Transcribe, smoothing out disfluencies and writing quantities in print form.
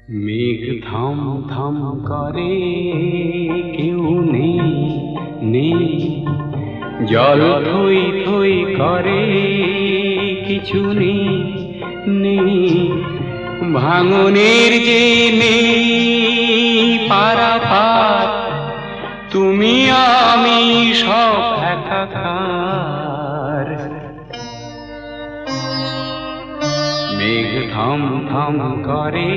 মেঘ থাম থাম করে কেউ নেই নেই, জল থই থই করে কিছু নেই নেই, ভাঙনের যে নেই পারাপার, তুমি আমি সব একাকার। মেঘ থাম থাম করে